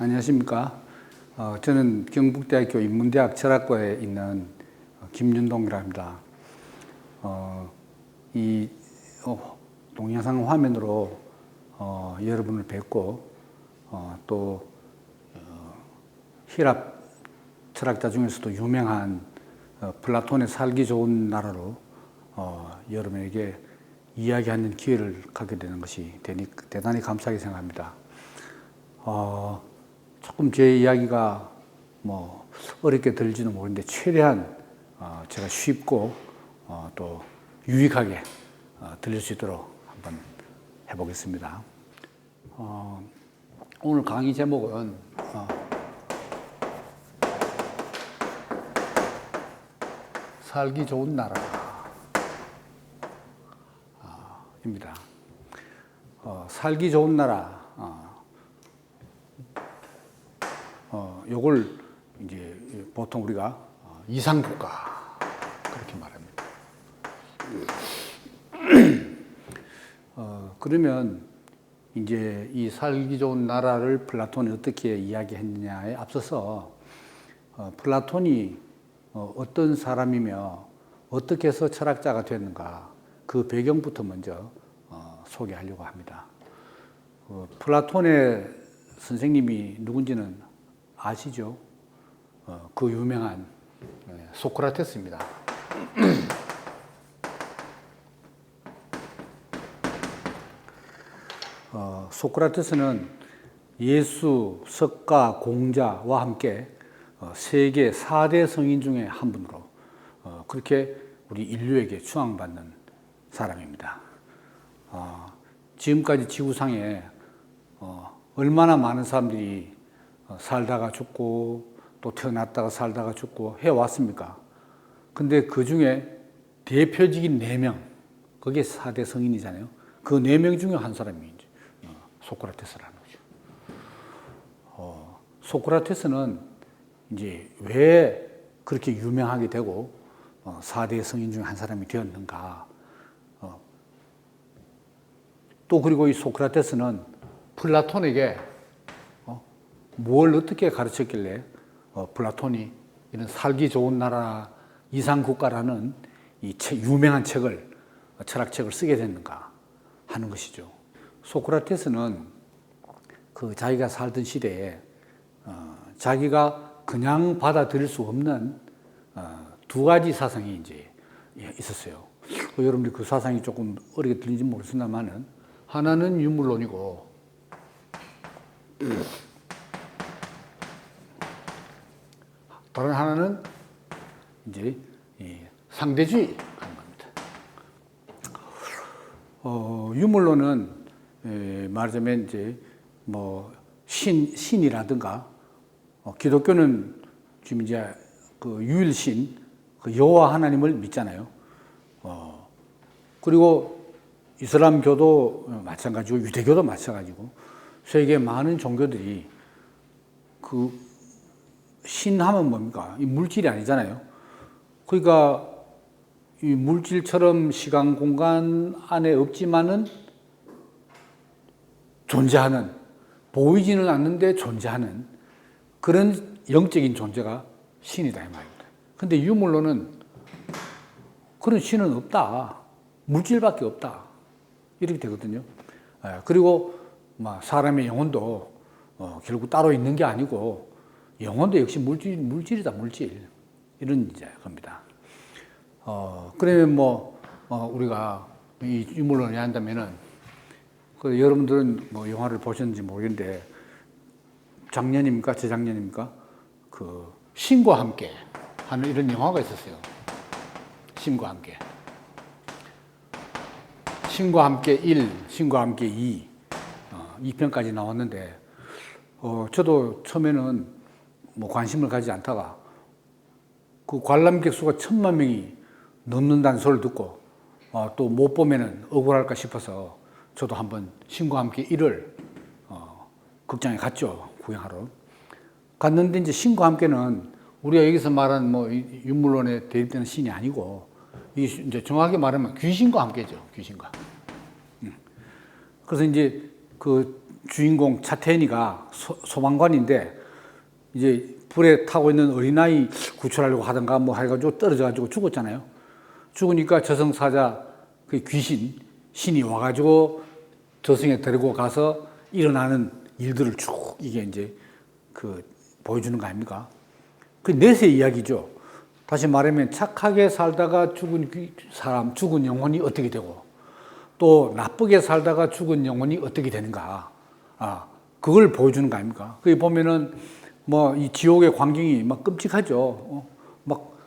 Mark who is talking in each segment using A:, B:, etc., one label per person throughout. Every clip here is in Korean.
A: 안녕하십니까. 저는 경북대학교 인문대학 철학과에 있는 김윤동이라 합니다. 이 동영상 화면으로 여러분을 뵙고 또 히랍 철학자 중에서도 유명한 플라톤의 살기 좋은 나라로 여러분에게 이야기하는 기회를 갖게 되는 것이 대단히 감사하게 생각합니다. 조금 제 이야기가 어렵게 들릴지도 모르는데 최대한 제가 쉽고 또 유익하게 들릴 수 있도록 한번 해보겠습니다. 오늘 강의 제목은 살기 좋은 나라입니다. 살기 좋은 나라. 요걸 이제 보통 우리가 이상국가 그렇게 말합니다. 그러면 이제 이 살기 좋은 나라를 플라톤이 어떻게 이야기했느냐에 앞서서 플라톤이 어떤 사람이며 어떻게 해서 철학자가 됐는가 그 배경부터 먼저 소개하려고 합니다. 플라톤의 선생님이 누군지는 아시죠? 그 유명한 소크라테스입니다. 소크라테스는 예수, 석가, 공자와 함께 세계 4대 성인 중에 한 분으로 그렇게 우리 인류에게 추앙받는 사람입니다. 지금까지 지구상에 얼마나 많은 사람들이 살다가 죽고 또 태어났다가 살다가 죽고 해왔습니까? 근데 그 중에 대표적인 4명, 그게 4대 성인이잖아요. 그 4명 중에 한 사람이 이제 소크라테스라는 거죠. 소크라테스는 이제 왜 그렇게 유명하게 되고 4대 성인 중에 한 사람이 되었는가? 또 그리고 이 소크라테스는 플라톤에게 뭘 어떻게 가르쳤길래 플라톤이 이런 살기 좋은 나라 이상국가라는 이 유명한 책을 철학책을 쓰게 됐는가 하는 것이죠. 소크라테스는 그 자기가 살던 시대에 자기가 그냥 받아들일 수 없는 2가지 사상이 이제 있었어요. 여러분들이 그 사상이 조금 어렵게 들리는지 모르겠습니다만은 하나는 유물론이고 다른 하나는 이제 상대주의 하는 겁니다. 유물론은 말하자면 이제 신이라든가 기독교는 지금 이제 그 유일신 그 여호와 하나님을 믿잖아요. 그리고 이슬람교도 마찬가지고 유대교도 마찬가지고 세계 많은 종교들이 그 신하면 뭡니까? 이 물질이 아니잖아요. 그러니까 이 물질처럼 시간 공간 안에 없지만은 존재하는, 보이지는 않는데 존재하는 그런 영적인 존재가 신이다 이 말입니다. 근데 유물론은 그런 신은 없다. 물질밖에 없다. 이렇게 되거든요. 그리고 사람의 영혼도 결국 따로 있는 게 아니고 영혼도 역시 물질이다, 물질. 이런 이제 겁니다. 그러면 우리가 이 유물론을 한다면은, 여러분들은 영화를 보셨는지 모르겠는데, 작년입니까? 재작년입니까? 그, 신과 함께 하는 이런 영화가 있었어요. 신과 함께. 신과 함께 1, 신과 함께 2, 2편까지 나왔는데, 저도 처음에는 관심을 가지지 않다가 그 관람객 수가 1000만 명이 넘는다는 소리를 듣고 또 못 보면은 억울할까 싶어서 저도 한번 신과 함께 1을 극장에 갔죠. 구경하러. 갔는데 이제 신과 함께는 우리가 여기서 말하는 유물론에 대입되는 신이 아니고 이제 정확하게 말하면 귀신과 함께죠. 귀신과. 그래서 이제 그 주인공 차태현이가 소방관인데 이제 불에 타고 있는 어린아이 구출하려고 하던가 뭐 해가지고 떨어져가지고 죽었잖아요. 죽으니까 저승사자 그 신이 와가지고 저승에 데리고 가서 일어나는 일들을 쭉 이게 이제 그 보여주는 거 아닙니까? 그 넷의 이야기죠. 다시 말하면 착하게 살다가 죽은 사람, 죽은 영혼이 어떻게 되고 또 나쁘게 살다가 죽은 영혼이 어떻게 되는가. 그걸 보여주는 거 아닙니까? 거기 보면은 뭐 이 지옥의 광경이 막 끔찍하죠. 막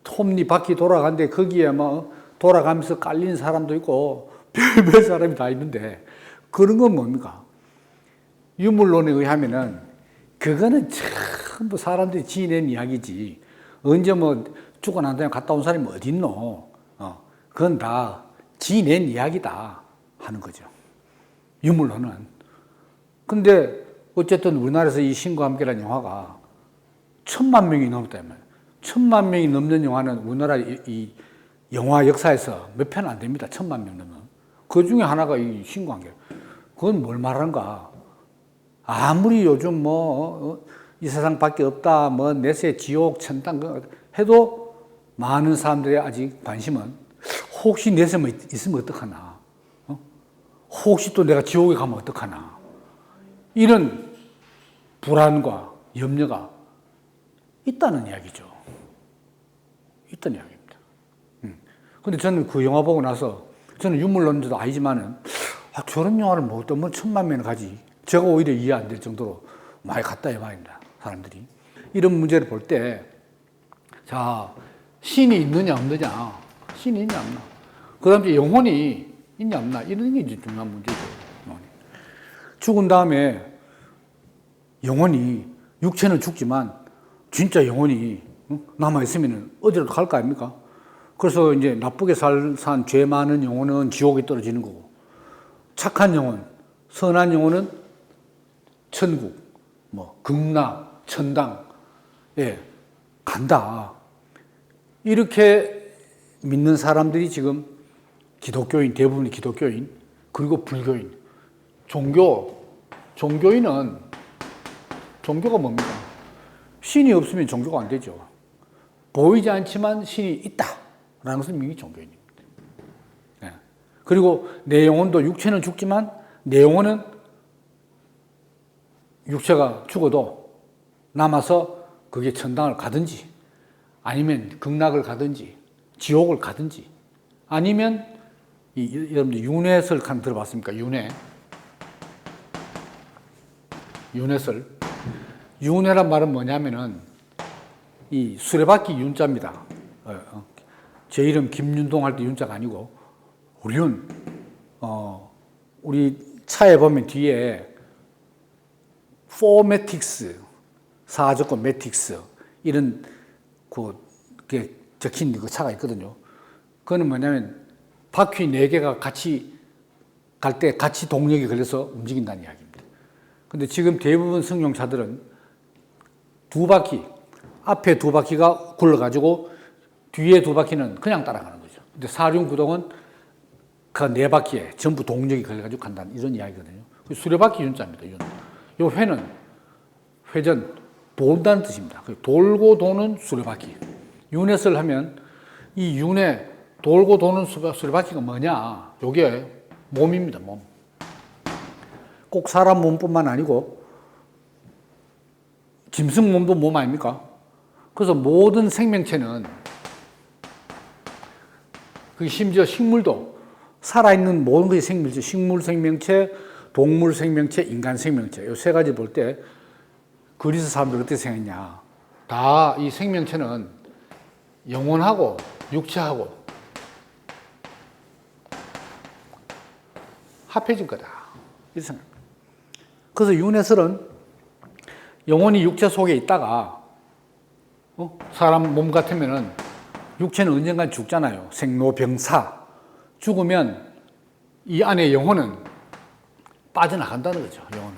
A: 톱니 바퀴 돌아가는데 거기에 막 돌아가면서 깔린 사람도 있고 별별 사람이 다 있는데 그런 건 뭡니까? 유물론에 의하면은 그거는 전부 사람들이 지어낸 이야기지. 언제 뭐 죽고 난 다음에 갔다 온 사람이 어디 있노? 그건 다 지어낸 이야기다 하는 거죠. 유물론은. 근데 어쨌든 우리나라에서 이 신과 함께라는 영화가 1,000만 명이 넘었다면 1,000만 명이 넘는 영화는 우리나라 이 영화 역사에서 몇 편 안 됩니다. 1,000만 명 넘는. 그 중에 하나가 이 신과 함께. 그건 뭘 말하는가? 아무리 요즘 이 세상 밖에 없다, 내세 지옥, 천당 해도 많은 사람들의 아직 관심은 혹시 내세 있으면 어떡하나? 혹시 또 내가 지옥에 가면 어떡하나? 이런 불안과 염려가 있다는 이야기죠. 있다는 이야기입니다. 근데 저는 그 영화 보고 나서 저는 유물론자도 아니지만은 저런 영화를 뭐 어떤 1,000만 명을 가지. 제가 오히려 이해 안 될 정도로 많이 갔다 이 말입니다. 사람들이. 이런 문제를 볼 때, 자, 신이 있느냐, 없느냐. 신이 있냐, 없나. 그 다음에 영혼이 있냐, 없나. 이런 게 이제 중요한 문제죠. 영혼이. 죽은 다음에 영혼이, 육체는 죽지만, 진짜 영혼이 남아있으면 어디로 갈 거 아닙니까? 그래서 이제 나쁘게 산 죄 많은 영혼은 지옥에 떨어지는 거고, 착한 영혼, 선한 영혼은 천국, 극락, 천당, 간다. 이렇게 믿는 사람들이 지금 기독교인, 대부분이 기독교인, 그리고 불교인, 종교인은, 종교가 뭡니까? 신이 없으면 종교가 안 되죠. 보이지 않지만 신이 있다라는 것을 믿는 게 종교인입니다. 그리고 내 영혼도 육체는 죽지만 내 영혼은 육체가 죽어도 남아서 그게 천당을 가든지 아니면 극락을 가든지 지옥을 가든지 아니면 여러분들 윤회설 칸 들어봤습니까? 윤회설. 윤회란 말은 뭐냐면은 이 수레바퀴 윤자입니다. 제 이름 김윤동 할 때 윤자가 아니고 우리 차에 보면 뒤에 포매틱스, 사조건 매틱스 이런 그게 적힌 그 차가 있거든요. 그거는 뭐냐면 바퀴 4개가 같이 갈 때 같이 동력이 걸려서 움직인다는 이야기입니다. 근데 지금 대부분 승용차들은 두 바퀴, 앞에 두 바퀴가 굴러가지고 뒤에 두 바퀴는 그냥 따라가는 거죠. 근데 사륜구동은 그 4바퀴에 전부 동력이 걸려가지고 간다는 이런 이야기거든요. 수레바퀴 윤자입니다. 요 회는 회전, 돈다는 뜻입니다. 돌고 도는 수레바퀴. 윤회설 하면 이 윤회, 돌고 도는 수레바퀴가 뭐냐? 요게 몸입니다, 몸. 꼭 사람 몸뿐만 아니고 짐승 몸도 몸 아닙니까? 그래서 모든 생명체는 심지어 식물도 살아있는 모든 것이 생명체, 식물 생명체, 동물 생명체, 인간 생명체 이 세 가지 볼 때 그리스 사람들 어떻게 생각했냐? 다 이 생명체는 영혼하고 육체하고 합해진 거다. 이렇게 생각합니다. 그래서 윤회설은 영혼이 육체 속에 있다가 사람 몸 같으면은 육체는 언젠간 죽잖아요. 생로병사. 죽으면 이 안에 영혼은 빠져나간다는 거죠. 영혼은.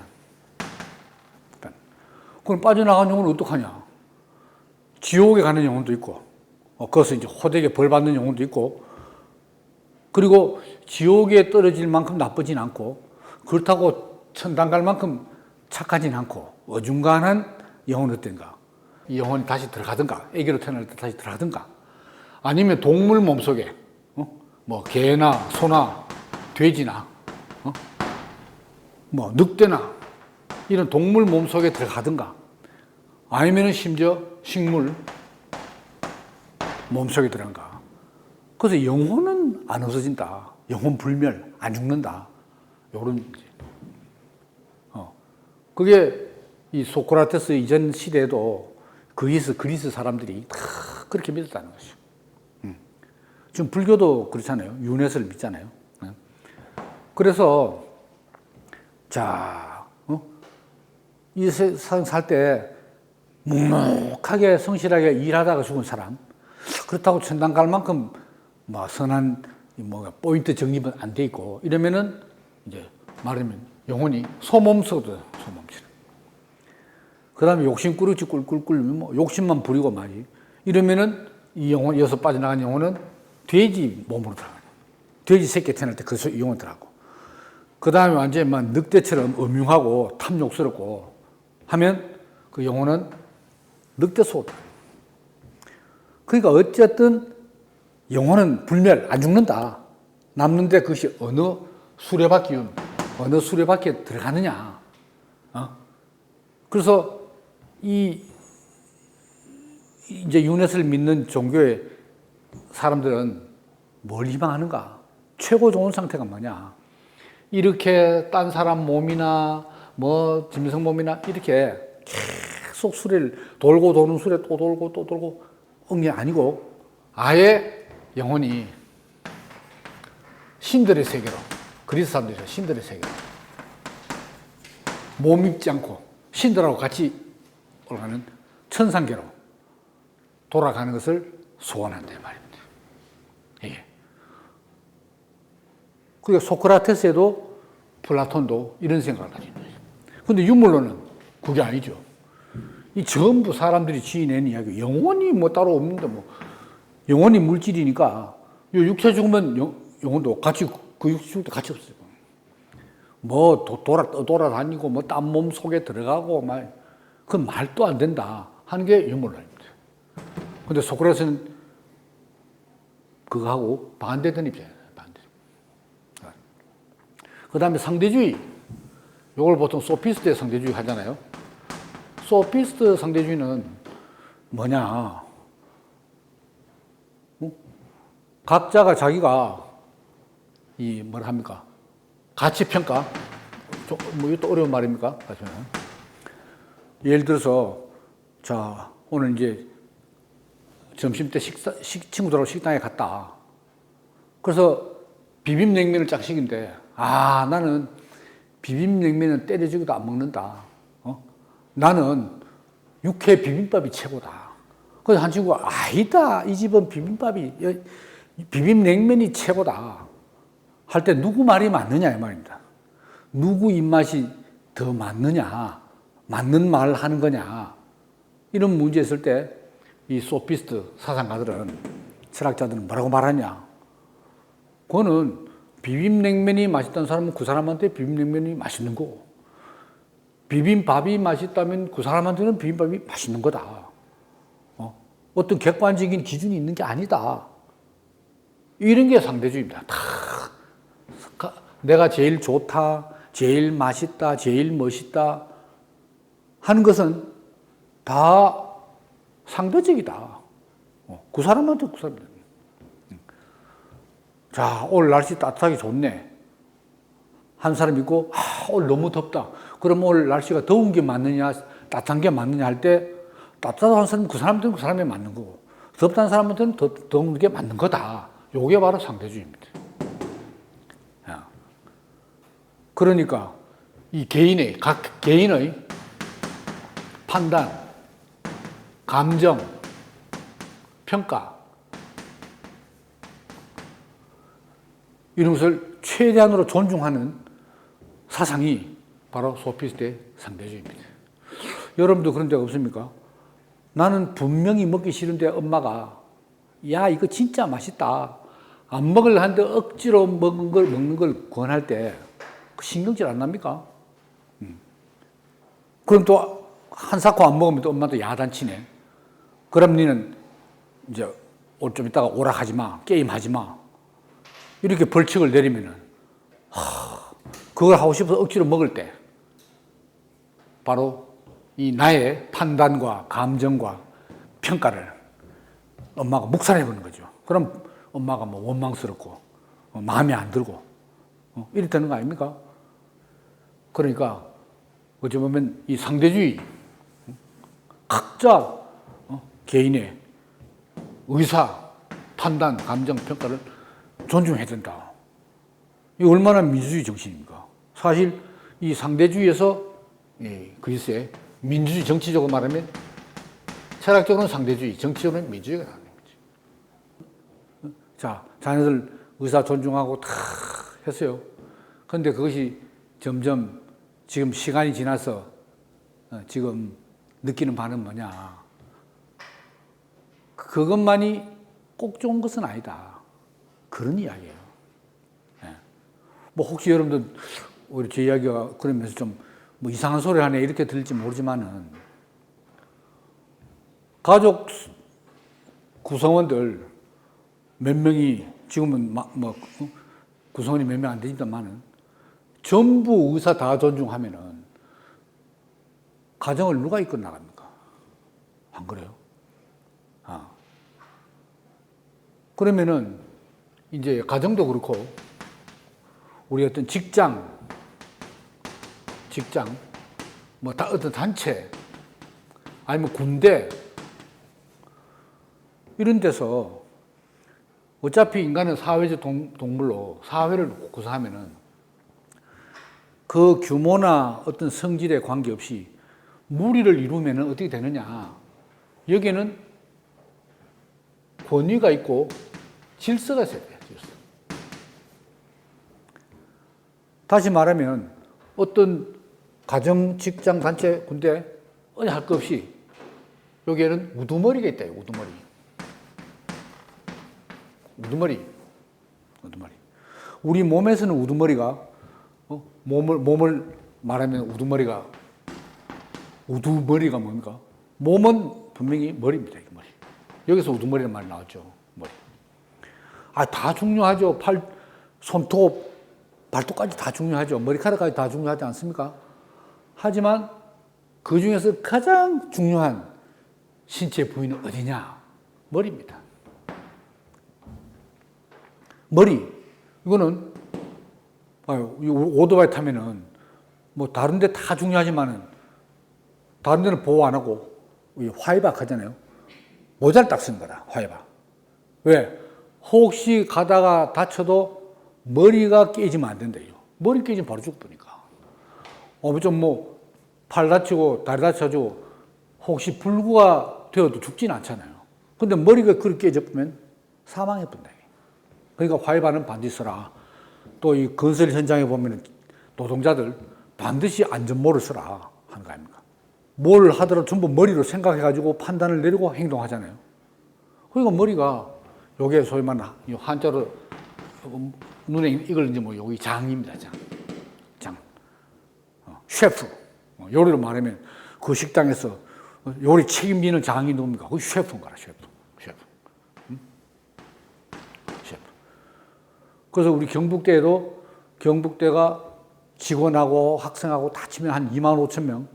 A: 그럼 빠져나간 영혼은 어떡하냐? 지옥에 가는 영혼도 있고, 거기서 이제 호되게 벌 받는 영혼도 있고, 그리고 지옥에 떨어질 만큼 나쁘진 않고, 그렇다고 천당 갈 만큼 착하진 않고 어중간한 영혼은 어떤가? 이 영혼이 다시 들어가든가, 애기로 태어날 때 다시 들어가든가, 아니면 동물 몸속에 뭐 개나 소나 돼지나 뭐 늑대나 이런 동물 몸속에 들어가든가, 아니면 심지어 식물 몸속에 들어간가. 그래서 영혼은 안 없어진다. 영혼 불멸, 안 죽는다. 요런 그게 이 소크라테스 이전 시대에도 그리스 사람들이 다 그렇게 믿었다는 것이죠. 지금 불교도 그렇잖아요. 유네스를 믿잖아요. 그래서 자, 이 세상 살 때 묵묵하게 성실하게 일하다가 죽은 사람, 그렇다고 천당 갈 만큼 뭐 선한 포인트 정립은 안 돼 있고 이러면은 이제 말하면 영혼이 소몸서도 소몸처럼. 그 다음에 욕심 꾸르지 꿀꿀꿀 뭐 욕심만 부리고 말이 이러면은 이 영혼, 여기서 빠져나간 영혼은 돼지 몸으로 들어가요. 돼지 새끼 태어날 때 그 영혼 들어가고. 그 다음에 완전히 막 늑대처럼 음흉하고 탐욕스럽고 하면 그 영혼은 늑대 속으로 들어가요. 그러니까 어쨌든 영혼은 불멸, 안 죽는다. 남는데 그것이 어느 수레바퀴, 어느 수레바퀴에 들어가느냐. 그래서 이제 유네스를 믿는 종교의 사람들은 뭘 희망하는가? 최고 좋은 상태가 뭐냐? 이렇게 딴 사람 몸이나 뭐 짐승 몸이나 이렇게 계속 수레를 돌고 도는 수레 또 돌고 또 돌고 게 아니고 아예 영혼이 신들의 세계로, 그리스 사람들이죠. 신들의 세계로 몸 입지 않고 신들하고 같이 올라가는 천상계로 돌아가는 것을 소원한다 말입니다. 이게. 그러니까 소크라테스에도 플라톤도 이런 생각을 가지고 있어요. 그런데 유물론은 그게 아니죠. 이 전부 사람들이 지어낸 이야기, 영혼이 뭐 따로 없는데 뭐 영혼이 물질이니까 요 육체 죽으면 영혼도 같이 그 육체 죽을 때 같이 없어요. 뭐 돌아다니고 뭐 딴 몸 속에 들어가고 막 그건 말도 안 된다 하는 게 유물론입니다. 근데 소크라테스는 그거하고 반대된 입장이에요. 반대. 그 다음에 상대주의. 이걸 보통 소피스트의 상대주의 하잖아요. 소피스트 상대주의는 뭐냐. 각자가 자기가 뭐라 합니까? 가치평가. 뭐 이것도 어려운 말입니까? 예를 들어서, 자, 오늘 이제 점심 때 친구들하고 식당에 갔다. 그래서 비빔냉면을 짝 시킨대. 나는 비빔냉면은 때려주기도 안 먹는다. 나는 육회 비빔밥이 최고다. 그래서 한 친구가 아니다. 이 집은 비빔냉면이 최고다. 할 때 누구 말이 맞느냐 이 말입니다. 누구 입맛이 더 맞느냐. 맞는 말을 하는 거냐. 이런 문제 있을 때 이 소피스트 사상가들은, 철학자들은 뭐라고 말하냐. 그거는 비빔냉면이 맛있다는 사람은 그 사람한테 비빔냉면이 맛있는 거고, 비빔밥이 맛있다면 그 사람한테는 비빔밥이 맛있는 거다. 어떤 객관적인 기준이 있는 게 아니다. 이런 게 상대주의입니다. 다 내가 제일 좋다, 제일 맛있다, 제일 멋있다 하는 것은 다 상대적이다. 그 사람한테 그 사람들. 자, 오늘 날씨 따뜻하게 좋네. 한 사람 있고, 오늘 너무 덥다. 그럼 오늘 날씨가 더운 게 맞느냐, 따뜻한 게 맞느냐 할 때, 따뜻한 사람은 그 사람들은 그 사람에 맞는 거고, 덥다는 사람한테는 더운 게 맞는 거다. 요게 바로 상대주의입니다. 그러니까, 각 개인의 판단, 감정, 평가, 이런 것을 최대한으로 존중하는 사상이 바로 소피스트의 상대주의입니다. 여러분도 그런 데 없습니까? 나는 분명히 먹기 싫은데 엄마가 야 이거 진짜 맛있다. 안 먹으려 하는데 억지로 먹는 걸 권할 때 신경질 안 납니까? 그럼 또 한 사코 안 먹으면 또 엄마도 야단치네. 그럼 니는 이제 좀 이따가 오락하지 마, 게임하지 마. 이렇게 벌칙을 내리면은 그걸 하고 싶어서 억지로 먹을 때 바로 이 나의 판단과 감정과 평가를 엄마가 묵살해버리는 거죠. 그럼 엄마가 뭐 원망스럽고 마음에 안 들고 이렇게 되는 거 아닙니까? 그러니까 어찌 보면 이 상대주의, 각자 개인의 의사, 판단, 감정, 평가를 존중해야 된다. 이 얼마나 민주주의 정신입니까? 사실 이 상대주의에서 글쎄 민주주의 정치적으로 말하면 철학적으로는 상대주의, 정치적으로는 민주주의가 나오는 거지. 자, 자녀들 의사 존중하고 다 했어요. 그런데 그것이 점점 지금 시간이 지나서 지금 느끼는 바는 뭐냐. 그것만이 꼭 좋은 것은 아니다. 그런 이야기예요. 뭐 혹시 여러분들 우리 제 이야기가 그러면서 좀 뭐 이상한 소리 하네 이렇게 들릴지 모르지만은 가족 구성원들 몇 명이 지금은 뭐 구성원이 몇 명 안 되지만은 전부 의사 다 존중하면은 가정을 누가 이끌어 나갑니까? 안 그래요? 그러면은 이제 가정도 그렇고 우리 어떤 직장 뭐 어떤 단체 아니면 군대 이런 데서 어차피 인간은 사회적 동물로 사회를 구성하면은 그 규모나 어떤 성질에 관계없이 무리를 이루면은 어떻게 되느냐. 여기에는 권위가 있고 질서가 있어야 돼요. 질서. 다시 말하면 어떤 가정, 직장, 단체, 군대 어디 할 것 없이 여기에는 우두머리가 있다. 우두머리. 우리 몸에서는 우두머리가 몸을 말하면 우두머리가 뭡니까? 몸은 분명히 머리입니다. 머리. 여기서 우두머리라는 말이 나왔죠. 머리. 다 중요하죠. 손톱, 발톱까지 다 중요하죠. 머리카락까지 다 중요하지 않습니까? 하지만 그 중에서 가장 중요한 신체 부위는 어디냐? 머리입니다. 머리. 이거는 오토바이 타면은 뭐 다른 데 다 중요하지만은 다른 데는 보호 안 하고 화이박 하잖아요. 모자를 딱 쓴 거라. 화이박. 왜? 혹시 가다가 다쳐도 머리가 깨지면 안 된대요. 머리 깨지면 바로 죽으니까. 팔 다치고 다리 다쳐도 혹시 불구가 되어도 죽지는 않잖아요. 근데 머리가 그렇게 깨져버리면 사망해 본다. 그러니까 화이바는 반드시 써라. 또 이 건설 현장에 보면 노동자들 반드시 안전모를 써라 하는 거 아닙니까? 뭘 하더라도 전부 머리로 생각해가지고 판단을 내리고 행동하잖아요. 그러니까 머리가 요게 소위 말하는 한자로 눈에 이걸 이제 뭐 여기 장입니다. 장. 셰프. 요리로 말하면 그 식당에서 요리 책임지는 장이 누굽니까? 그 셰프인가, 셰프. 그래서 우리 경북대에도 경북대가 직원하고 학생하고 다 치면 한 2만 5천 명,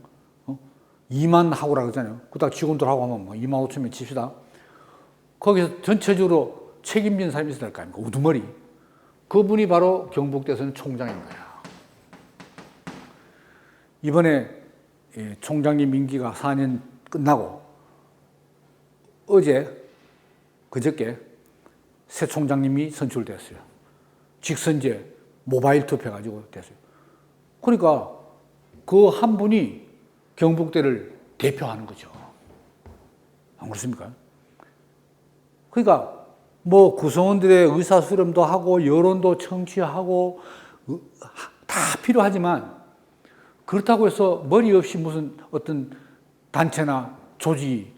A: 2만 하고라 그러잖아요. 그다음 직원들하고 하면 뭐 2만 5천 명 칩시다. 거기서 전체적으로 책임진 사람이 있어야 될 거 아닙니까? 우두머리. 그분이 바로 경북대에서는 총장인 거야. 이번에 총장님 임기가 4년 끝나고 그저께 새 총장님이 선출됐어요. 직선제 모바일 투표해가지고 됐어요. 그러니까 그 한 분이 경북대를 대표하는 거죠. 안 그렇습니까? 그러니까 뭐 구성원들의 의사수렴도 하고 여론도 청취하고 다 필요하지만 그렇다고 해서 머리 없이 무슨 어떤 단체나 조직이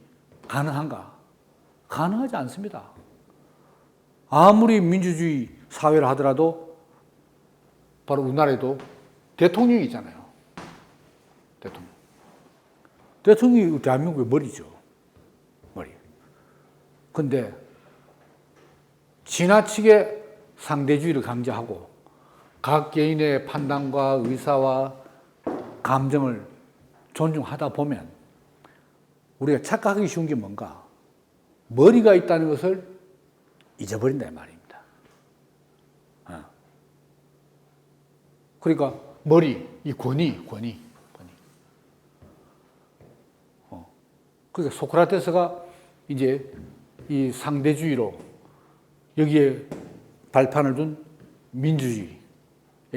A: 가능한가? 가능하지 않습니다. 아무리 민주주의 사회를 하더라도 바로 우리나라에도 대통령이 있잖아요. 대통령. 대통령이 대한민국의 머리죠. 머리. 근데 지나치게 상대주의를 강조하고 각 개인의 판단과 의사와 감정을 존중하다 보면 우리가 착각하기 쉬운 게 뭔가? 머리가 있다는 것을 잊어버린다 이 말입니다. 그러니까 머리, 이 권위. 그러니까 소크라테스가 이제 이 상대주의로 여기에 발판을 둔 민주주의에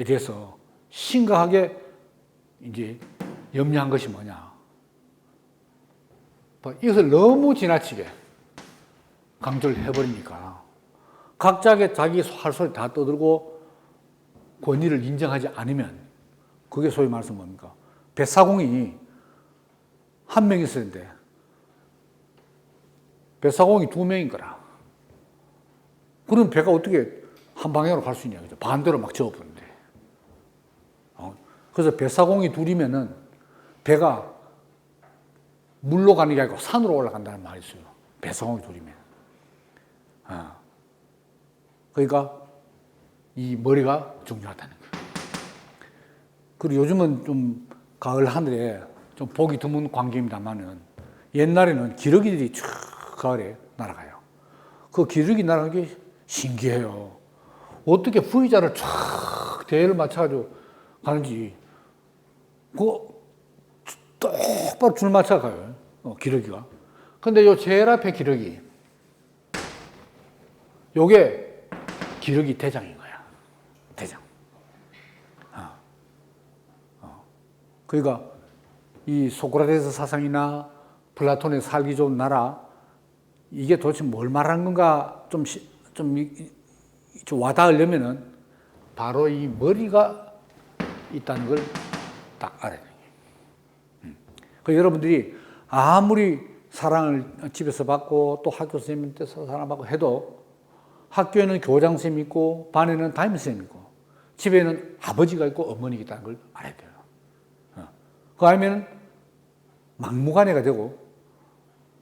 A: 대해서 심각하게 이제 염려한 것이 뭐냐. 이것을 너무 지나치게 강조를 해버리니까 각자의 자기 할 소리 다 떠들고 권위를 인정하지 않으면 그게 소위 말해서 뭡니까? 뱃사공이 한 명 있었는데 뱃사공이 두 명인 거라. 그럼 배가 어떻게 한 방향으로 갈 수 있냐. 그죠? 반대로 막 저어버리는데. 그래서 뱃사공이 둘이면은 배가 물로 가는 게 아니고 산으로 올라간다는 말이 있어요. 뱃사공이 둘이면. 그러니까 이 머리가 중요하다는 거예요. 그리고 요즘은 좀 가을 하늘에 좀 보기 드문 광경입니다만은 옛날에는 기러기들이 쭉 가을에 날아가요. 그 기러기 날아가는 게 신기해요. 어떻게 V자를 쫙 대를 맞춰가지고 가는지 똑바로 줄 맞춰 가요. 기러기가. 근데 요 제일 앞에 기러기 요게 기러기 대장인 거야. 대장. 그러니까 이 소크라테스 사상이나 플라톤의 살기 좋은 나라 이게 도대체 뭘 말하는 건가 좀 와닿으려면은 바로 이 머리가 있다는 걸 딱 알아야 돼요. 그 여러분들이 아무리 사랑을 집에서 받고 또 학교 선생님한테서 사랑받고 해도 학교에는 교장 선생님이 있고 반에는 담임 선생님이 있고 집에는 아버지가 있고 어머니가 있다는 걸 알아야 돼요. 그거 알면 막무가내가 되고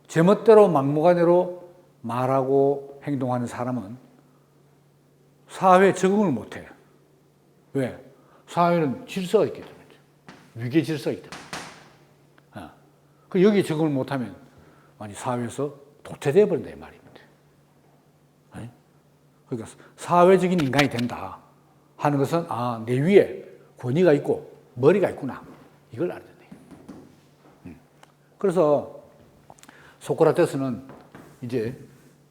A: 제멋대로 막무가내로 말하고 행동하는 사람은 사회에 적응을 못해. 왜? 사회는 질서가 있기 때문에. 위계 질서가 있기 때문에. 그 여기에 적응을 못하면 많이 사회에서 도태되어 버린다 이 말입니다. 그러니까 사회적인 인간이 된다 하는 것은 내 위에 권위가 있고 머리가 있구나 이걸 알아야 돼요. 그래서 소크라테스는 이제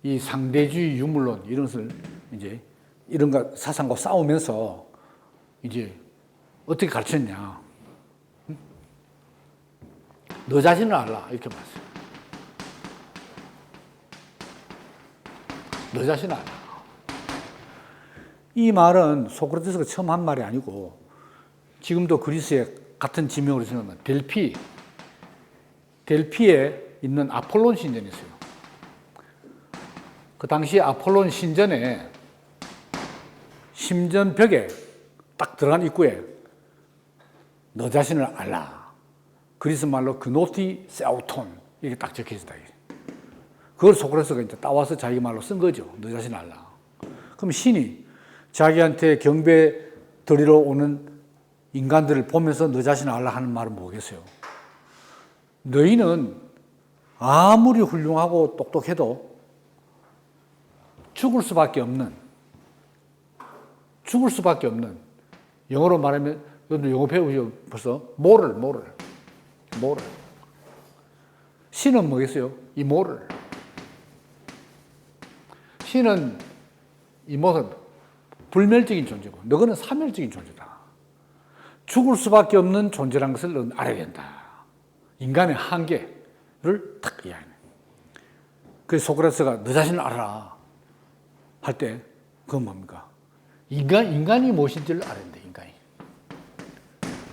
A: 이 상대주의 유물론 이런 것을 이제 이런 사상과 싸우면서 이제 어떻게 가르쳤냐. 너 자신을 알라 이렇게 말했어요. 너 자신을 알라. 이 말은 소크라테스가 처음 한 말이 아니고 지금도 그리스에 같은 지명으로 생각하면 델피에 있는 아폴론 신전이 있어요. 그 당시 아폴론 신전에 심전벽에 딱 들어간 입구에 너 자신을 알라. 그리스 말로 그노티 세우톤 이렇게 딱 적혀 있다. 그걸 소크라테스가 이제 따와서 자기 말로 쓴 거죠. 너 자신을 알라. 그럼 신이 자기한테 경배 드리러 오는 인간들을 보면서 너 자신을 알라 하는 말은 뭐겠어요? 너희는 아무리 훌륭하고 똑똑해도 죽을 수밖에 없는 영어로 말하면 여러분 영어 배우죠 벌써 moral 신은 뭐겠어요? immortal 신은 immortal 불멸적인 존재고 너는 사멸적인 존재다. 죽을 수밖에 없는 존재라는 것을 넌 알아야 된다. 인간의 한계를 딱 이해하는. 그래서 소크라테스가 너 자신을 알아라 할 때 그건 뭡니까? 인간이 무엇인지를 알아야 된다. 인간이.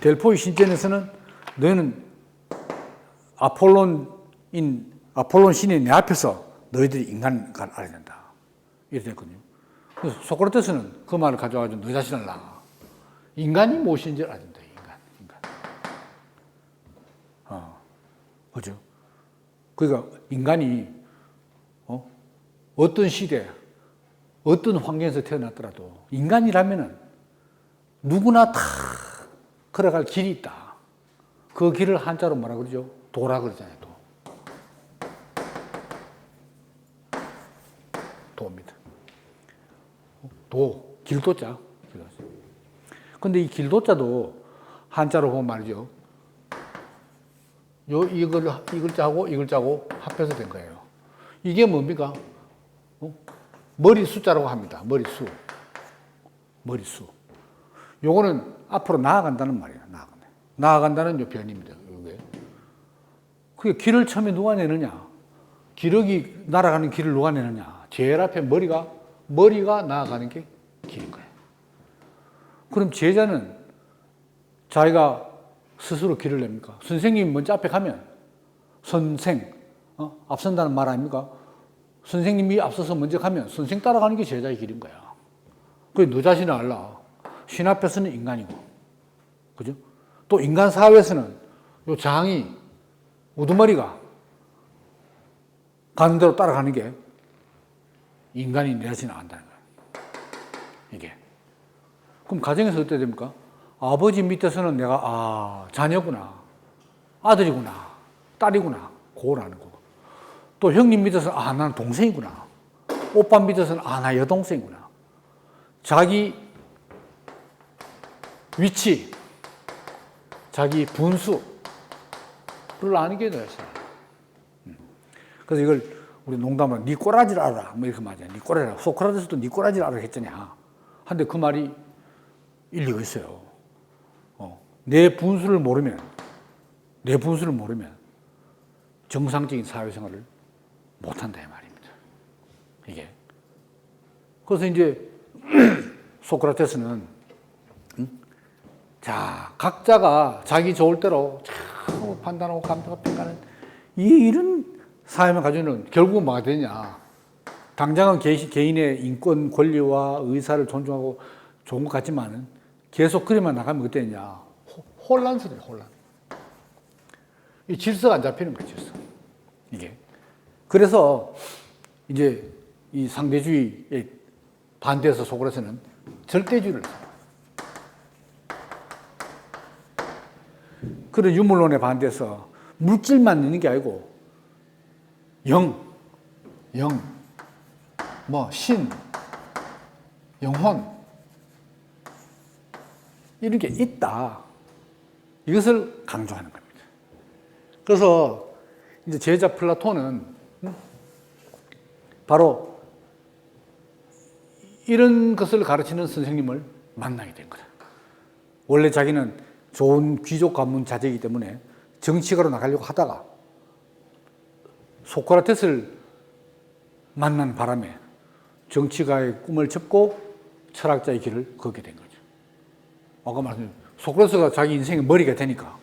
A: 델포이 신전에서는 너희는 아폴론 신이 내 앞에서 너희들이 인간을 알아야 된다. 이렇게 됐거든요. 그래서 소크라테스는 그 말을 가져와가지고 너 자신을 알아. 인간이 무엇인지를 알아야 된다. 그죠? 그러니까 인간이 어떤 시대, 어떤 환경에서 태어났더라도 인간이라면은 누구나 다 걸어갈 길이 있다. 그 길을 한자로 뭐라 그러죠? 도라 그러잖아요. 도입니다. 도, 길도자. 근데 이 길도자도 한자로 보면 말이죠. 이 글자하고 이 글자하고 합해서 된 거예요. 이게 뭡니까? 머리 숫자라고 합니다. 머리수. 머리수. 요거는 앞으로 나아간다는 말이에요. 나아간다는 요 변입니다. 요게. 그게 길을 처음에 누가 내느냐? 기러기 날아가는 길을 누가 내느냐? 제일 앞에 머리가 나아가는 게 길인 거예요. 그럼 제자는 자기가 스스로 길을 냅니까? 선생님이 먼저 앞에 가면 앞선다는 말 아닙니까? 선생님이 앞서서 먼저 가면 선생 따라가는 게 제자의 길인 거야. 그게 너 자신을 알라. 신 앞에서는 인간이고, 그죠? 또 인간 사회에서는 요 장이, 우두머리가 가는 대로 따라가는 게 인간이 내 자신을 안다는 거야. 이게. 그럼 가정에서 어떻게 됩니까? 아버지 밑에서는 내가, 자녀구나, 아들이구나, 딸이구나, 고라는 거고. 또 형님 밑에서는, 나는 동생이구나. 오빠 밑에서는, 나 여동생이구나. 자기 위치, 자기 분수를 아는 게 너야. 그래서 이걸 우리 농담으로 니 꼬라지를 알아라. 뭐 이렇게 말하잖아. 니 꼬라지를 알아. 소크라테스도 니 꼬라지를 알아라 했잖냐. 근데 그 말이 일리가 있어요. 내 분수를 모르면 정상적인 사회생활을 못한다 이 말입니다. 이게. 그래서 이제 소크라테스는 자 각자가 자기 좋을 대로 참 판단하고 감독하고 평가하는 이런 삶을 가지고는 결국은 뭐가 되냐. 당장은 개인의 인권 권리와 의사를 존중하고 좋은 것 같지만은 계속 그래만 나가면 어떻게 되냐. 혼란스러워요, 혼란. 이 질서가 안 잡히는 거죠, 질서. 이게. 그래서 이제 이 상대주의에 반대해서 소크라테스는 절대주의를 해요. 그런 유물론에 반대해서 물질만 있는 게 아니고 신, 영혼 이런 게 있다. 이것을 강조하는 겁니다. 그래서 이제 제자 플라톤은 바로 이런 것을 가르치는 선생님을 만나게 된 거다. 원래 자기는 좋은 귀족 가문 자제이기 때문에 정치가로 나가려고 하다가 소크라테스를 만난 바람에 정치가의 꿈을 접고 철학자의 길을 걷게 된 거죠. 아까 말씀드린 소크라테스가 자기 인생의 머리가 되니까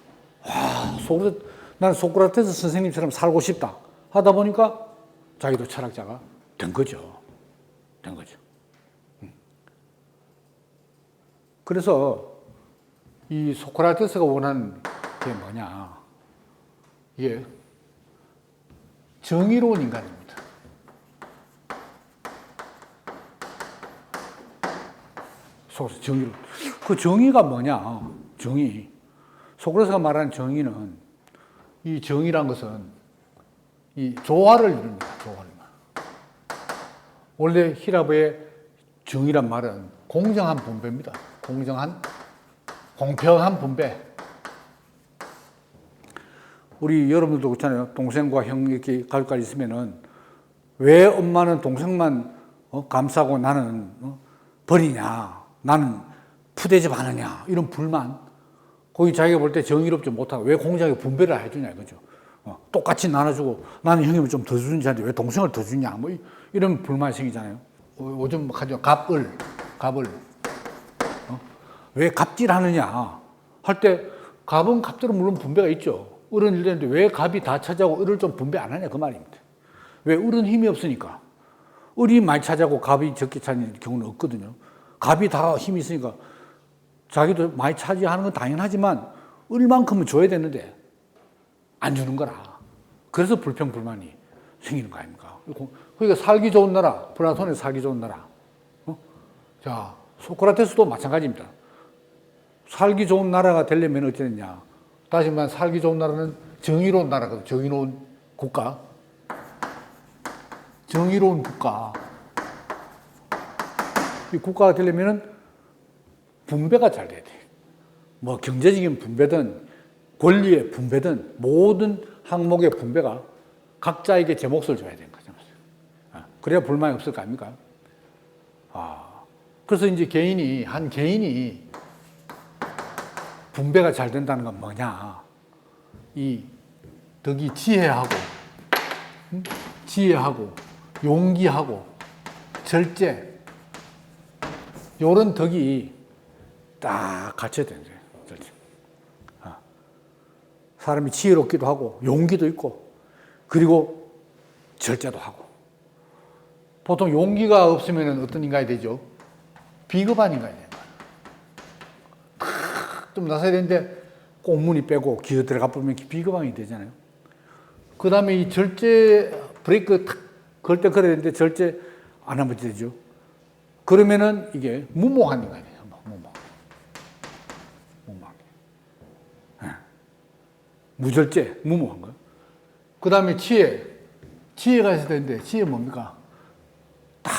A: 나는 소크라테스 선생님처럼 살고 싶다 하다 보니까 자기도 철학자가 된 거죠. 그래서 이 소크라테스가 원하는 게 뭐냐? 이게 정의로운 인간입니다. 정의로. 그 정의가 뭐냐? 정의. 소크라테스가 말하는 정의는 이 정의란 것은 이 조화를 이룹니다. 조화를. 원래 히라브의 정의란 말은 공정한 분배입니다. 공평한 분배. 우리 여러분들도 그렇잖아요. 동생과 형 이렇게 가족까지 있으면은 왜 엄마는 동생만 감싸고 나는 버리냐? 나는 푸대접 하느냐? 이런 불만. 거기 자기가 볼 때 정의롭지 못하고 왜 공정하게 분배를 해주냐 이거죠. 똑같이 나눠주고 나는 형님을 좀 더 주는지 하는데 왜 동생을 더 주냐? 뭐 이런 불만이 생기잖아요. 요즘 하죠. 갑을. 왜 갑질하느냐? 할 때 갑은 갑대로 물론 분배가 있죠. 을은 일되는데 왜 갑이 다 차지하고 을을 좀 분배 안 하냐 그 말입니다. 왜 을은 힘이 없으니까. 을이 많이 차지하고 갑이 적게 차지하는 경우는 없거든요. 갑이 다 힘이 있으니까 자기도 많이 차지하는 건 당연하지만 을만큼은 줘야 되는데 안 주는 거라. 그래서 불평, 불만이 생기는 거 아닙니까? 그러니까 살기 좋은 나라, 플라톤의 살기 좋은 나라. 자, 소크라테스도 마찬가지입니다. 살기 좋은 나라가 되려면 어찌 됐냐? 다시 말해, 살기 좋은 나라는 정의로운 나라거든. 정의로운 국가. 정의로운 국가. 이 국가가 되려면은 분배가 잘 돼야 돼. 뭐 경제적인 분배든 권리의 분배든 모든 항목의 분배가 각자에게 제 몫을 줘야 되는 거죠. 그래야 불만이 없을 거 아닙니까? 그래서 이제 한 개인이 분배가 잘 된다는 건 뭐냐? 이 덕이 지혜하고, 용기하고, 절제, 요런 덕이 딱 갖춰야 되는 거예요. 절제. 사람이 지혜롭기도 하고, 용기도 있고, 그리고 절제도 하고. 보통 용기가 없으면 어떤 인간이 되죠? 비겁한 인간이 되는 거예요. 좀 나서야 되는데 꽁무니 빼고 기어 들어가 보면 비겁한 게 되잖아요. 그 다음에 이 절제 브레이크 탁 걸 때 그래야 되는데 절제 안 하면 되죠. 그러면은 이게 무모한 인간이에요. 무절제, 무모한 거예요. 그 다음에 지혜가 있어야 되는데 지혜 뭡니까? 딱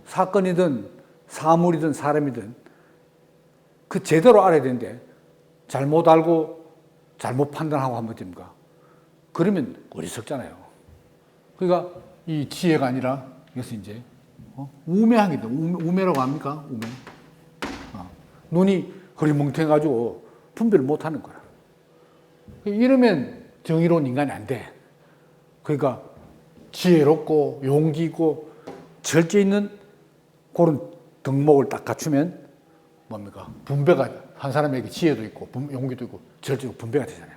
A: 사건이든 사물이든 사람이든 그 제대로 알아야 되는데 잘못 알고 잘못 판단하고 하면 됩니까? 그러면 어리석잖아요. 그러니까 이 지혜가 아니라 이것은 이제 우매한 게 돼. 우매라고 합니까? 우매. 눈이 흐리멍텅해가지고 분별을 못하는 거야. 이러면 정의로운 인간이 안 돼. 그러니까 지혜롭고 용기 있고 절제 있는 그런 덕목을 딱 갖추면 뭡니까? 분배가 한 사람에게 지혜도 있고 용기도 있고 절제고 분배가 되잖아요.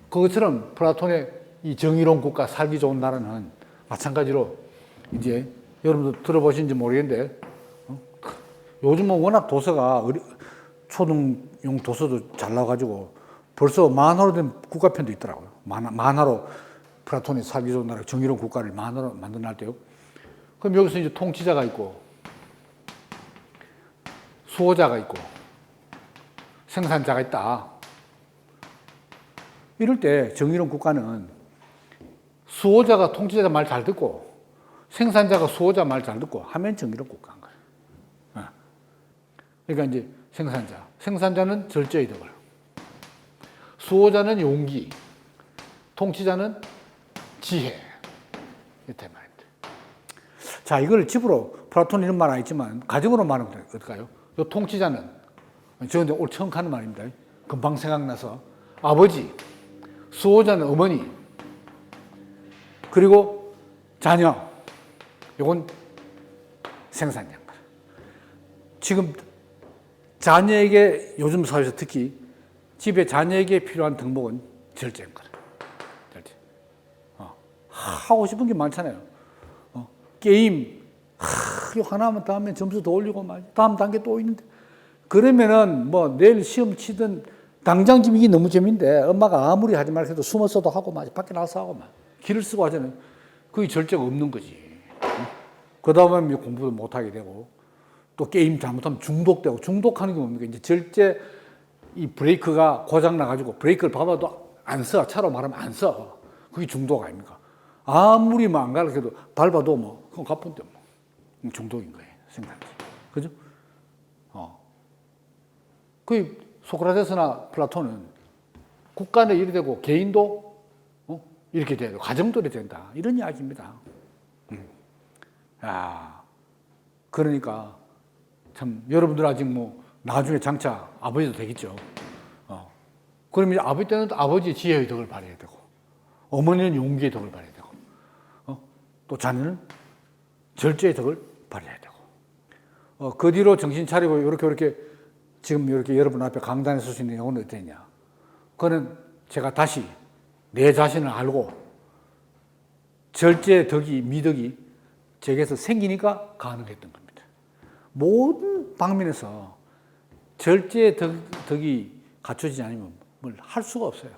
A: 그것처럼 플라톤의 이 정의로운 국가 살기 좋은 나라는 마찬가지로 이제 여러분도 들어보신지 모르겠는데 요즘은 워낙 도서가 초등용 도서도 잘 나와가지고 벌써 만화로 된 국가편도 있더라고요. 만화로 플라톤이 살기 좋은 나라 정의로운 국가를 만화로 만들어낼 때요. 그럼 여기서 이제 통치자가 있고 수호자가 있고 생산자가 있다. 이럴 때 정의로운 국가는 수호자가 통치자 말 잘 듣고 생산자가 수호자 말 잘 듣고 하면 정의로운 국가인 거예요. 그러니까 이제 생산자는 절제의 덕을, 수호자는 용기, 통치자는 지혜. 이렇게 말입니다. 자, 이걸 집으로 플라톤 이런 말 안 했지만 가정으로 말하면 어떨까요? 요 통치자는 저 근데 오늘 처음 하는 말입니다. 금방 생각나서 아버지, 수호자는 어머니, 그리고 자녀. 요건 생산자인 거예요. 지금 자녀에게 요즘 사회에서 특히 집에 자녀에게 필요한 덕목은 절제인 거예요. 절제. 하고 싶은 게 많잖아요. 게임 이거 하나만 더 하면 점수 더 올리고 다음 단계 또 있는데 그러면은 뭐 내일 시험 치든 당장 지금 이게 너무 재밌는데 엄마가 아무리 하지 말해도 숨어서도 하고 밖에 나가서 하고 길을 쓰고 하잖아요. 그게 절제가 없는 거지. 그 다음에 공부도 못하게 되고 또 게임 잘못하면 중독되고 중독하는 게 뭡니까? 이제 절제 이 브레이크가 고장 나가지고 브레이크를 밟아도 안 써. 차로 말하면 안 써. 그게 중독 아닙니까? 아무리 안 가르쳐도 밟아도 그건 가뿐데 중독인 거예요. 생산자. 그죠? 그 소크라테스나 플라톤은 국가는 이렇게 되고 개인도 이렇게 돼야 되고 가정도 이렇게 된다. 이런 이야기입니다. 그러니까 참 여러분들 아직 나중에 장차 아버지도 되겠죠. 그러면 아버지 때는 아버지의 지혜의 덕을 발휘해야 되고 어머니는 용기의 덕을 발휘해야 되고 또 자녀는 절제의 덕을 발휘해야 되고 그 뒤로 정신 차리고 이렇게 지금 이렇게 여러분 앞에 강단에 설 수 있는 경우는 어땠냐? 그거는 제가 다시 내 자신을 알고 절제의 덕이 미덕이 제게서 생기니까 가능했던 겁니다. 모든 방면에서 절제의 덕이 갖춰지지 않으면 뭘 할 수가 없어요.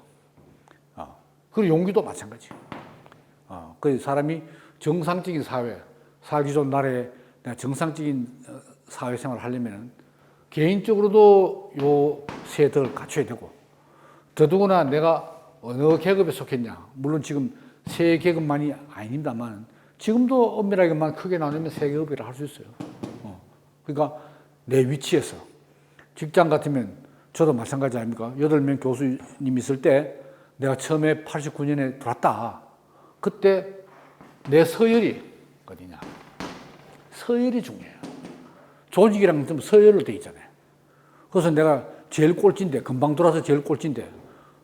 A: 그리고 용기도 마찬가지. 그 사람이 정상적인 사회, 살기 좋은 나라에 정상적인 사회생활을 하려면 개인적으로도 요 세 덕을 갖춰야 되고, 더더구나 내가 어느 계급에 속했냐. 물론 지금 세 계급만이 아닙니다만 지금도 엄밀하게만 크게 나누면 세 계급이라 할 수 있어요. 그러니까 내 위치에서 직장 같으면 저도 마찬가지 아닙니까? 8명 교수님 있을 때 내가 처음에 89년에 들어왔다. 그때 내 서열이 어디냐? 서열이 중요해요. 조직이랑 좀 서열로 돼 있잖아요. 그래서 내가 제일 꼴찌인데, 금방 돌아서 제일 꼴찌인데,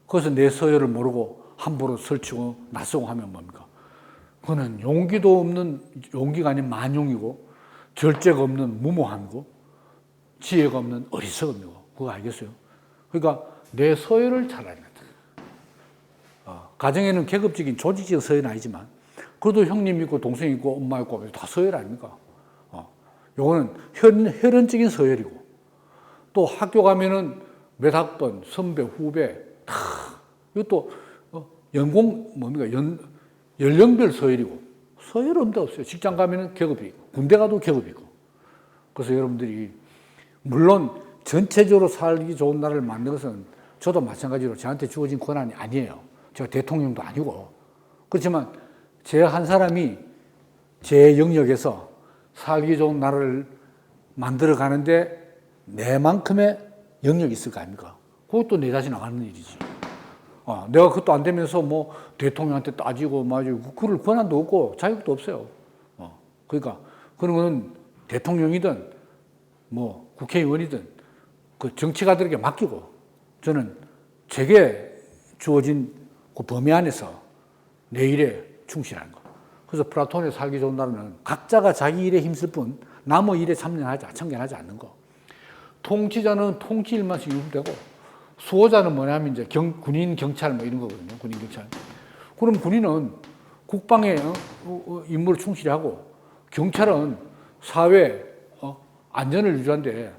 A: 그래서 내 서열을 모르고 함부로 설치고 낯서고 하면 뭡니까? 그거는 용기도 없는, 용기가 아닌 만용이고, 절제가 없는 무모함이고, 지혜가 없는 어리석음이고, 그거 알겠어요? 그러니까 내 서열을 잘 알아야 돼. 가정에는 계급적인 조직적인 서열은 아니지만, 그래도 형님 있고 동생 있고 엄마 있고 다 서열 아닙니까? 요거는 혈연적인 서열이고, 또 학교 가면은 몇 학번, 선배, 후배, 다, 이것도 연공, 연령별 서열이고, 서열 없는 데 없어요. 직장 가면은 계급이 있고, 군대 가도 계급이 있고. 그래서 여러분들이, 물론 전체적으로 살기 좋은 나라를 만드는 것은 저도 마찬가지로 저한테 주어진 권한이 아니에요. 제가 대통령도 아니고. 그렇지만 제 한 사람이 제 영역에서 살기 좋은 나라를 만들어 가는데 내만큼의 영역이 있을 거 아닙니까? 그것도 내 자신 아는 일이지. 내가 그것도 안 되면서 뭐 대통령한테 따지고 그럴 권한도 없고 자격도 없어요. 그러니까 그런 거는 대통령이든 뭐 국회의원이든 그 정치가들에게 맡기고, 저는 제게 주어진 그 범위 안에서 내 일에 충실하는 거. 그래서 플라톤의 살기 좋은 나라는 각자가 자기 일에 힘쓸 뿐 남의 일에 참견하지 않는 거. 통치자는 통치 일만 시키면 되고, 수호자는 뭐냐면 이제 군인, 경찰 뭐 이런 거거든요. 군인, 경찰. 그럼 군인은 국방의 임무를 충실히 하고, 경찰은 사회 안전을 유지하는데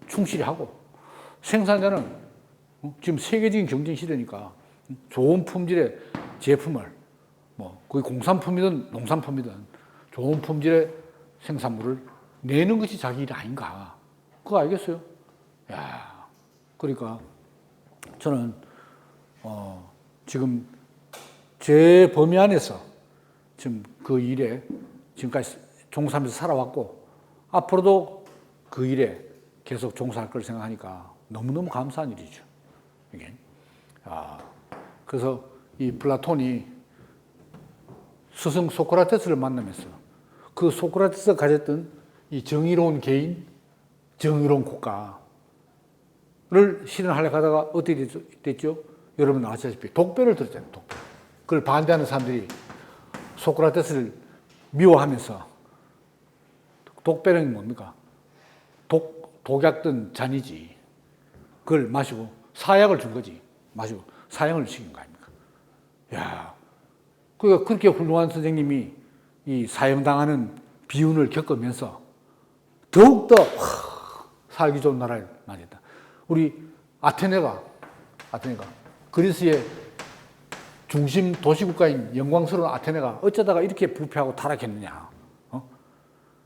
A: 충실히 하고, 생산자는 지금 세계적인 경쟁 시대니까 좋은 품질의 제품을, 그게 공산품이든 농산품이든 좋은 품질의 생산물을 내는 것이 자기 일이 아닌가. 그거 알겠어요? 야, 그러니까 저는 지금 제 범위 안에서 지금 그 일에 지금까지 종사하면서 살아왔고, 앞으로도 그 일에 계속 종사할 걸 생각하니까 너무너무 감사한 일이죠. 이게. 그래서 이 플라톤이 스승 소크라테스를 만나면서 그 소크라테스가 가졌던 이 정의로운 개인, 정의로운 국가를 실현하려고 하다가 어떻게 됐죠? 여러분 아시다시피 독배를 들었잖아요. 독배. 그걸 반대하는 사람들이 소크라테스를 미워하면서, 독배는 뭡니까? 독약든 잔이지. 그걸 마시고 사약을 준 거지. 마시고 사형을 시킨 거 아닙니까? 야, 그러니까 그렇게 훌륭한 선생님이 이 사형당하는 비운을 겪으면서 더욱더 살기 좋은 나라를 만들었다. 우리 아테네가 그리스의 중심 도시국가인 영광스러운 아테네가 어쩌다가 이렇게 부패하고 타락했느냐.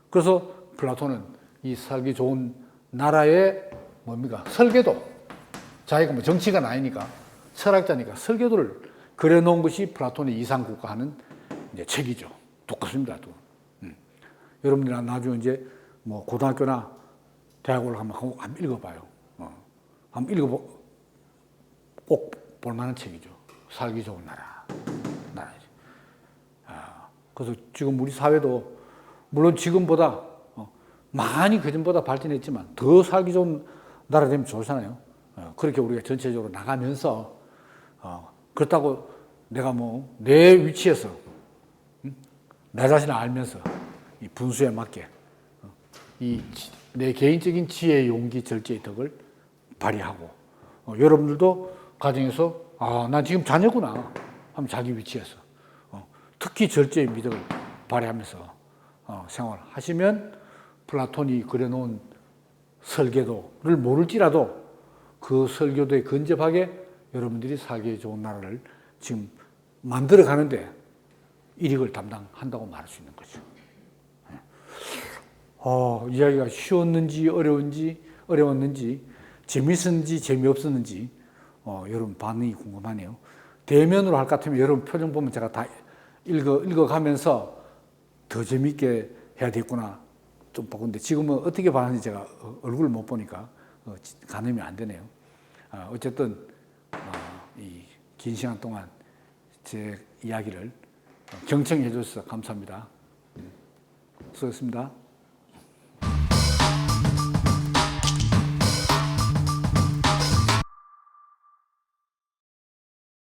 A: 그래서 플라톤은 이 살기 좋은 나라의 뭡니까? 설계도. 자기가 뭐 정치가 아니니까, 철학자니까 설계도를 그려놓은 것이 플라톤의 이상국가 하는 이제 책이죠. 두껍습니다. 또. 여러분들 나중에 이제 뭐 고등학교나 대학을 한번 읽어봐요. 한번 꼭 볼만한 책이죠. 살기 좋은 나라지. 그래서 지금 우리 사회도 물론 지금보다 많이 그전보다 발전했지만 더 살기 좋은 나라 되면 좋잖아요. 그렇게 우리가 전체적으로 나가면서 그렇다고 내가 뭐 내 위치에서 내 자신을 알면서 이 분수에 맞게 이 내 개인적인 지혜, 용기, 절제의 덕을 발휘하고, 여러분들도 가정에서 난 지금 자녀구나 하면 자기 위치에서 특히 절제의 미덕을 발휘하면서 생활하시면 플라톤이 그려놓은 설계도를 모를지라도 그 설계도에 근접하게 여러분들이 살기 좋은 나라를 지금 만들어 가는데 이익을 담당한다고 말할 수 있는 거죠. 이야기가 쉬웠는지 어려웠는지 재밌었는지 재미없었는지 여러분 반응이 궁금하네요. 대면으로 할 것 같으면 여러분 표정 보면 제가 다 읽어가면서 더 재밌게 해야 되겠구나 좀 보건데 지금은 어떻게 반응하는지 제가 얼굴을 못 보니까 가늠이 안 되네요. 어쨌든 이 긴 시간 동안 제 이야기를 경청해 주셔서 감사합니다. 수고했습니다.